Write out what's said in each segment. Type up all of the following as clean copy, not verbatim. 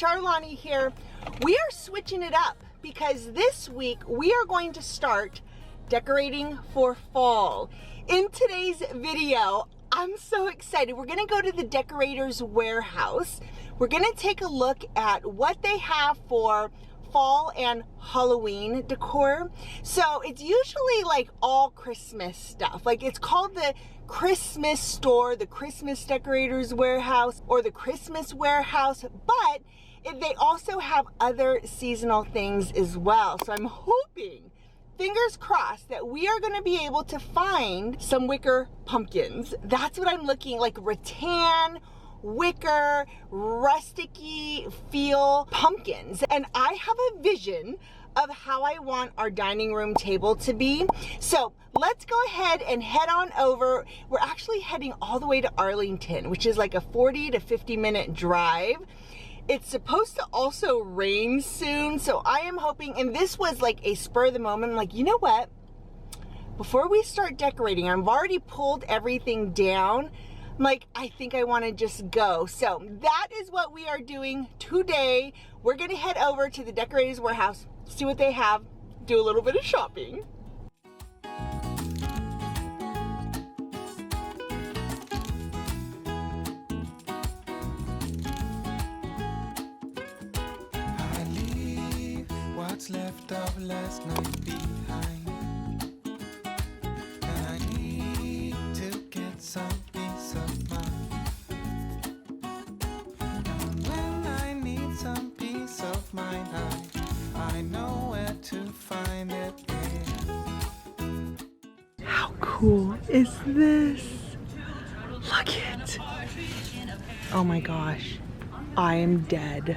Charlani here. We are switching it up because this week we are going to start decorating for fall. In today's video, I'm so excited. We're gonna go to the Decorator's warehouse. We're gonna take a look at what they have for fall and Halloween decor. So it's usually like all Christmas stuff. Like it's called the Christmas store, the Christmas Decorator's warehouse, or the Christmas warehouse, but they also have other seasonal things as well. So I'm hoping, fingers crossed, that we are going to be able to find some wicker pumpkins. That's what I'm looking like, rattan, wicker, rusticy feel pumpkins. And I have a vision of how I want our dining room table to be. So let's go ahead and head on over. We're actually heading all the way to Arlington, which is like a 40 to 50 minute drive. It's supposed to also rain soon, so I am hoping, and this was like a spur of the moment, I'm like, you know what? Before we start decorating, I've already pulled everything down. I'm like, I think I want to just go. So that is what we are doing today. We're going to head over to the Decorator's warehouse, see what they have, do a little bit of shopping. What's left of last night behind, and I need to get some peace of mind. And when I need some peace of mind, I know where to find it. How cool is this? Look it. Oh my gosh, I am dead.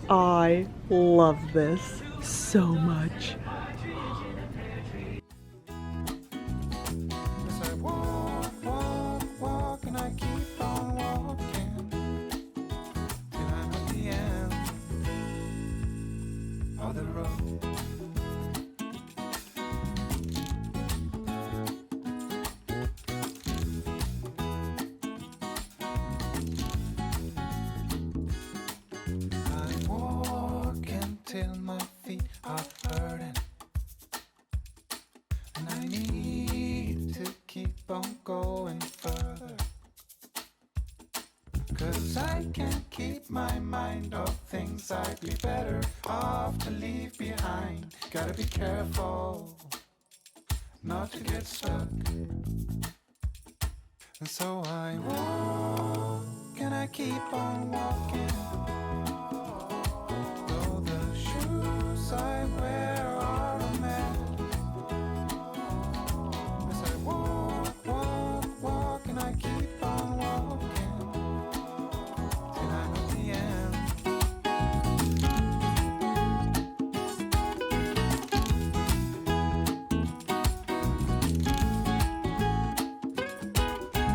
I love this so much. As I walk, and I keep on walking till I'm at the end of the road. Till my feet are hurting, and I need to keep on going further, 'cause I can't keep my mind off things I'd be better off to leave behind. Gotta be careful not to get stuck, and so I walk and I keep on walking. I wear are a man. As I walk, and I keep on walking till I'm at the end.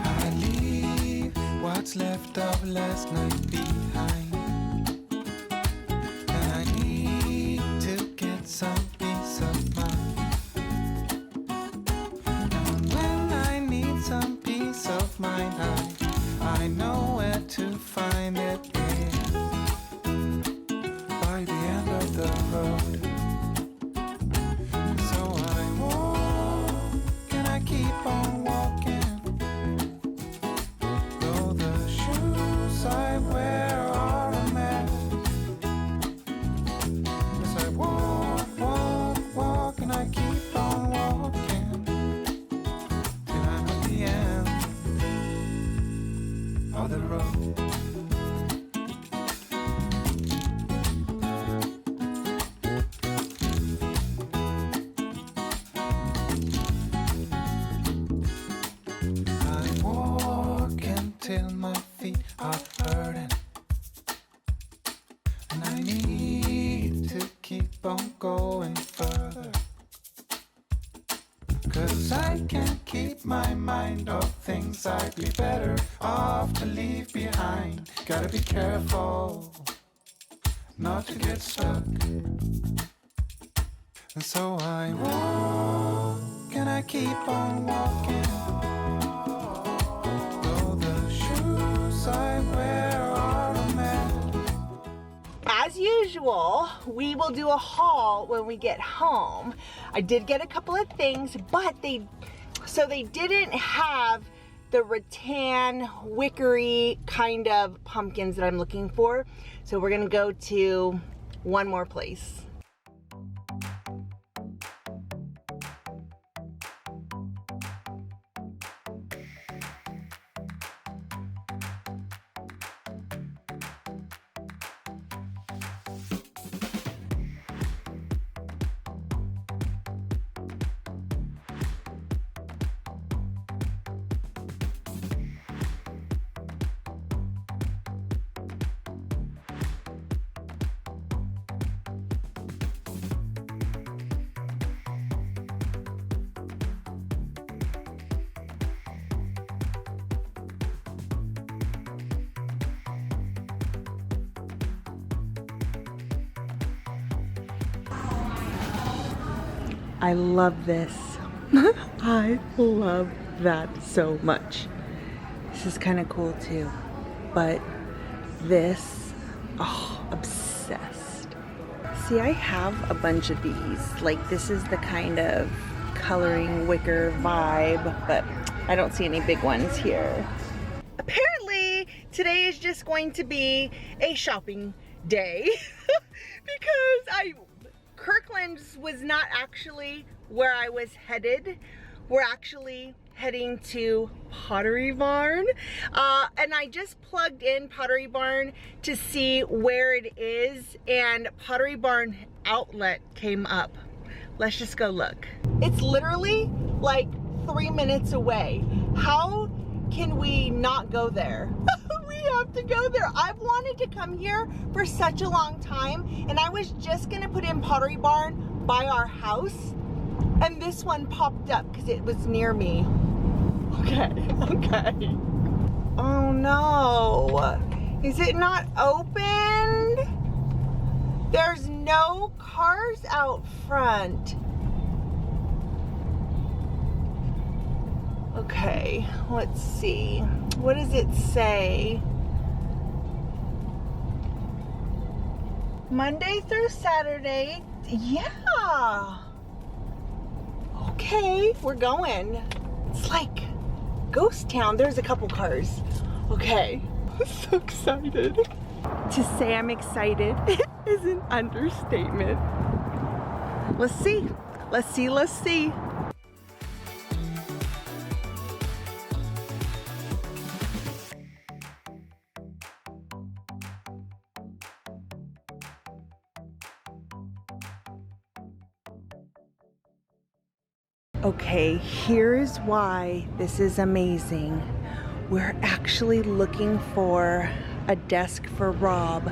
I leave what's left of last night behind. Some peace of mind. And when I need some peace of mind, I know where to find it. By the end of the road. So I walk and I keep on walking. Though the shoes I wear are a mess. As I walk and I keep on walking till I'm at the end of the road. I walk until my feet are hurting, and I need to keep on going further, 'cause I can't keep my mind off things I'd be better off to leave behind. Gotta be careful not to get stuck, and so I walk and I keep on walking. Though the shoes I wear are a mess. usual, we will do a haul when we get home. I did get a couple of things, but they didn't have the rattan, wickery kind of pumpkins that I'm looking for. So we're gonna go to one more place. I love this. I love that so much. This is kind of cool too. But this, oh, obsessed. See, I have a bunch of these. Like, this is the kind of coloring wicker vibe, but I don't see any big ones here. Apparently, today is just going to be a shopping day because Kirklands was not actually where I was headed. We're actually heading to Pottery Barn. And I just plugged in Pottery Barn to see where it is, and Pottery Barn Outlet came up. Let's just go look. It's literally like 3 minutes away. How can we not go there? We have to go there. I've wanted to come here for such a long time, and I was just gonna put in Pottery Barn by our house, and this one popped up because it was near me. Okay. Oh no. Is it not opened? There's no cars out front. Okay, let's see. What does it say? Monday through Saturday. Yeah. Okay, we're going. It's like ghost town. There's a couple cars. Okay. I'm so excited. To say I'm excited is an understatement. Let's see. Let's see. Okay, here's why this is amazing. We're actually looking for a desk for Rob,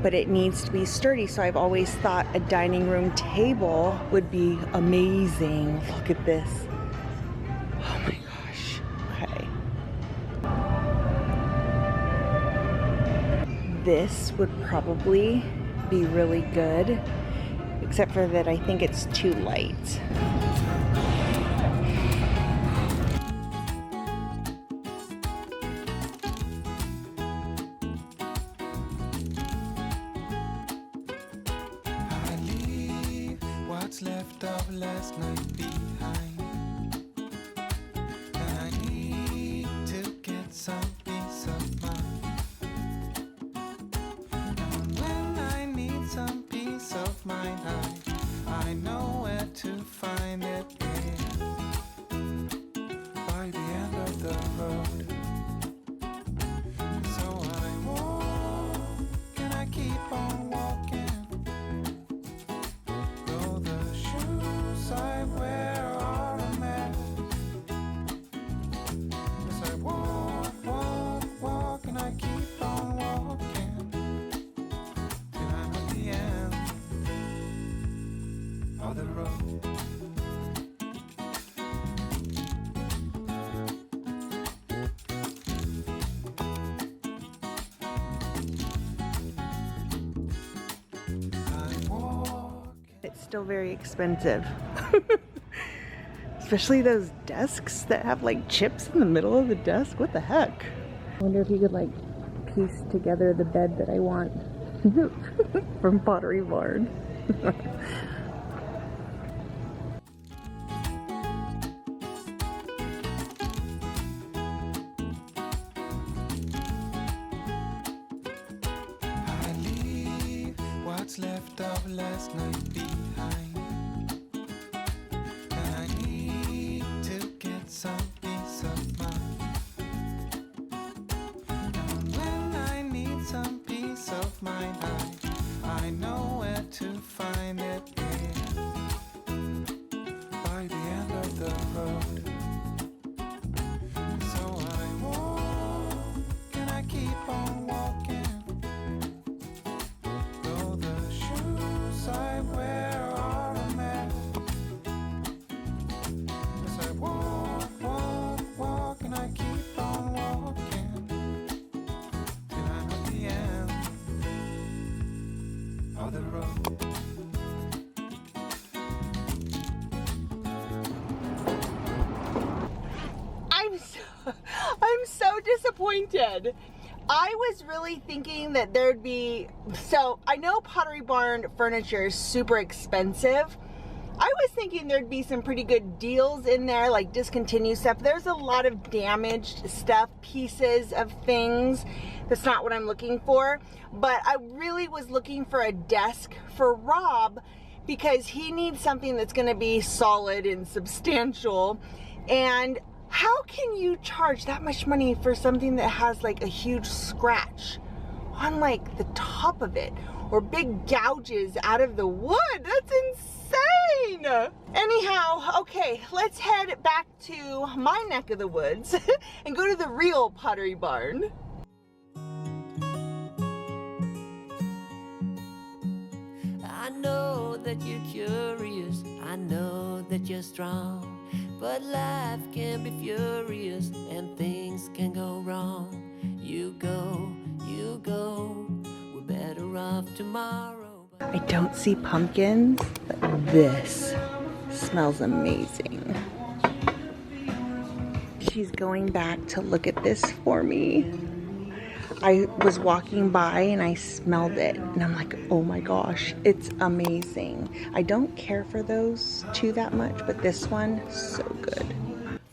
but it needs to be sturdy. So I've always thought a dining room table would be amazing. Look at this. Oh my gosh. Okay. This would probably be really good, except for that I think it's too light. What's left of last night behind, and I need to get some peace of mind. And when I need some peace of mind, I know where to find it. By the end of the road. So I walk and I keep on walking. I wear are a mess. As I walk, and I keep on walking till I'm at the end of the road. It's still very expensive. Especially those desks that have like chips in the middle of the desk. What the heck? I wonder if you could like piece together the bed that I want. from Pottery Barn. I leave what's left of last night behind, and I need to get some peace of mind. And when I need some peace of mind, I know where to find it. By the end of the road. So I walk and I keep on walking. Though the shoes I wear are a mess. As I walk and I keep on walking till I'm at the end of the road. I'm so disappointed. I was really thinking that there'd be, so I know Pottery Barn furniture is super expensive. I was thinking there'd be some pretty good deals in there, like discontinued stuff. There's a lot of damaged stuff, pieces of things. That's not what I'm looking for. But I really was looking for a desk for Rob because he needs something that's gonna be solid and substantial. And how can you charge that much money for something that has like a huge scratch on like the top of it, or big gouges out of the wood? That's insane. Anyhow, okay, let's head back to my neck of the woods and go to the real Pottery Barn. I know that you're curious, I know that you're strong, but life can be furious and things can go wrong. You go, we're better off tomorrow. I don't see pumpkins, but this smells amazing. She's going back to look at this for me. I was walking by and I smelled it and I'm like, oh my gosh, it's amazing. I don't care for those two that much, but this one, so good.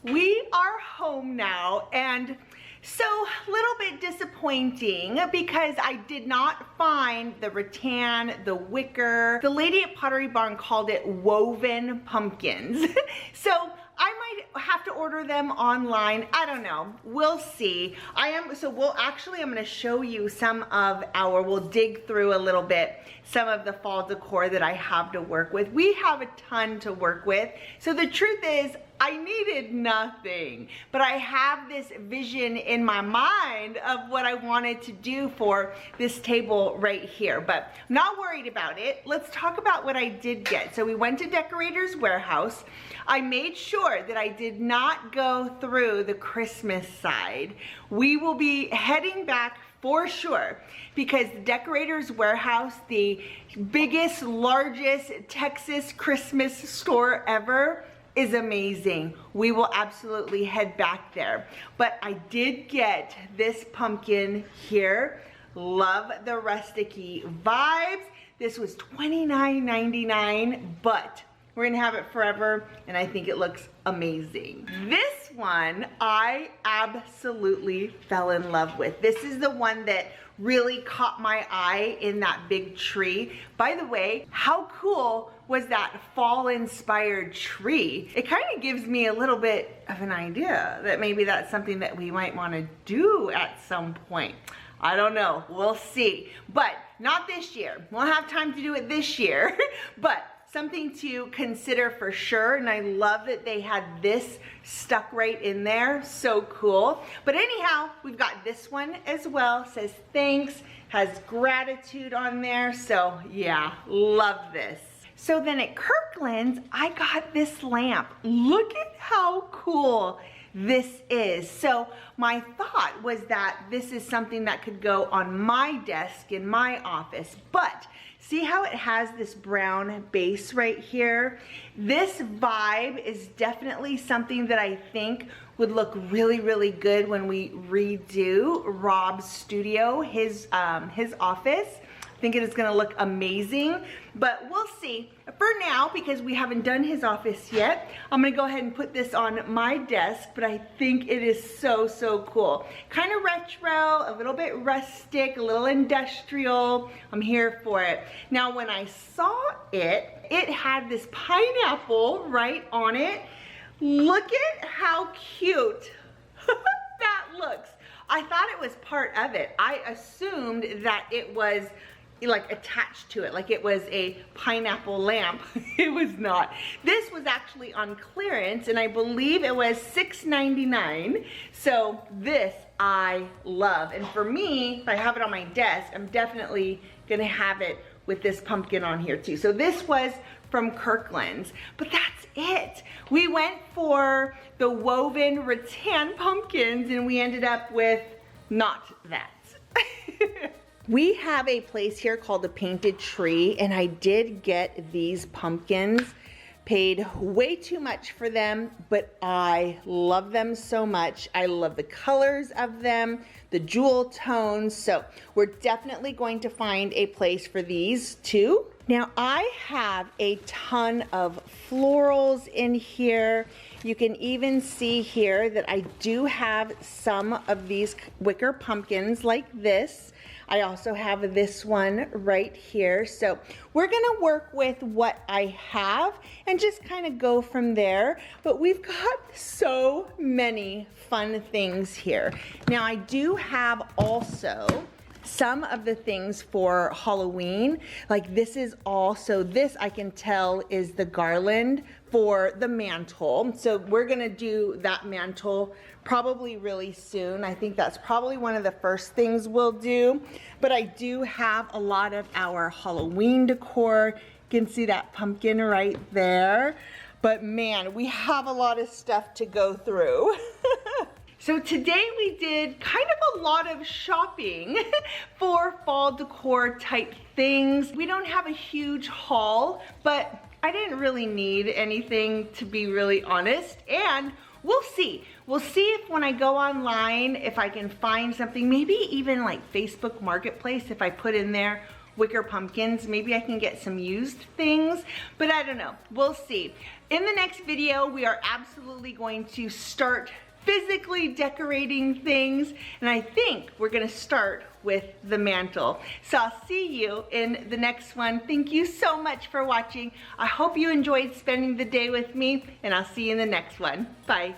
We are home now, and so a little bit disappointing because I did not find the rattan, the wicker. The lady at Pottery Barn called it woven pumpkins. So I might have to order them online. I don't know. We'll see. I'm gonna show you some of we'll dig through a little bit some of the fall decor that I have to work with. We have a ton to work with. So the truth is, I needed nothing, but I have this vision in my mind of what I wanted to do for this table right here, but I'm not worried about it. Let's talk about what I did get. So we went to Decorator's warehouse. I made sure that I did not go through the Christmas side. We will be heading back for sure, because the Decorator's warehouse, the biggest, largest Texas Christmas store ever, is amazing. We will absolutely head back there. But I did get this pumpkin here. Love the rustic-y vibes. This was $29.99, but we're gonna have it forever, and I think it looks amazing. This one I absolutely fell in love with. This is the one that really caught my eye in that big tree. By the way, how cool was that fall-inspired tree? It kind of gives me a little bit of an idea that maybe that's something that we might want to do at some point. I don't know, we'll see. But not this year. We'll have time to do it this year, but something to consider for sure. And I love that they had this stuck right in there. So cool. But anyhow, we've got this one as well. Says thanks, has gratitude on there. So yeah, love this. So then at Kirkland's, I got this lamp. Look at how cool this is. So my thought was that this is something that could go on my desk in my office, but see how it has this brown base right here? This vibe is definitely something that I think would look really, really good when we redo Rob's studio, his office. think it is gonna look amazing, but we'll see. For now, because we haven't done his office yet, I'm gonna go ahead and put this on my desk, but I think it is so, so cool. Kind of retro, a little bit rustic, a little industrial. I'm here for it. Now, when I saw it, it had this pineapple right on it. Look at how cute that looks. I thought it was part of it. I assumed that it was like attached to it, like it was a pineapple lamp. It was not. This was actually on clearance, and I believe it was $6.99. So this I love. And for me, if I have it on my desk, I'm definitely gonna have it with this pumpkin on here too. So this was from Kirklands, but that's it. We went for the woven rattan pumpkins and we ended up with not that. We have a place here called the Painted Tree, and I did get these pumpkins. Paid way too much for them, but I love them so much. I love the colors of them, the jewel tones, so we're definitely going to find a place for these too. Now, I have a ton of florals in here. You can even see here that I do have some of these wicker pumpkins like this. I also have this one right here. So we're gonna work with what I have and just kind of go from there. But we've got so many fun things here. Now, I do have also some of the things for Halloween. Like this is also, this I can tell is the garland for the mantle. So we're gonna do that mantle probably really soon. I think that's probably one of the first things we'll do. But I do have a lot of our Halloween decor. You can see that pumpkin right there. But man, we have a lot of stuff to go through. So today we did kind of a lot of shopping for fall decor type things. We don't have a huge haul, but I didn't really need anything, to be really honest. And we'll see. We'll see if when I go online, if I can find something, maybe even like Facebook Marketplace, if I put in there wicker pumpkins, maybe I can get some used things, but I don't know. We'll see. In the next video, we are absolutely going to start physically decorating things, and I think we're gonna start with the mantle. So I'll see you in the next one. Thank you so much for watching. I hope you enjoyed spending the day with me, and I'll see you in the next one. Bye.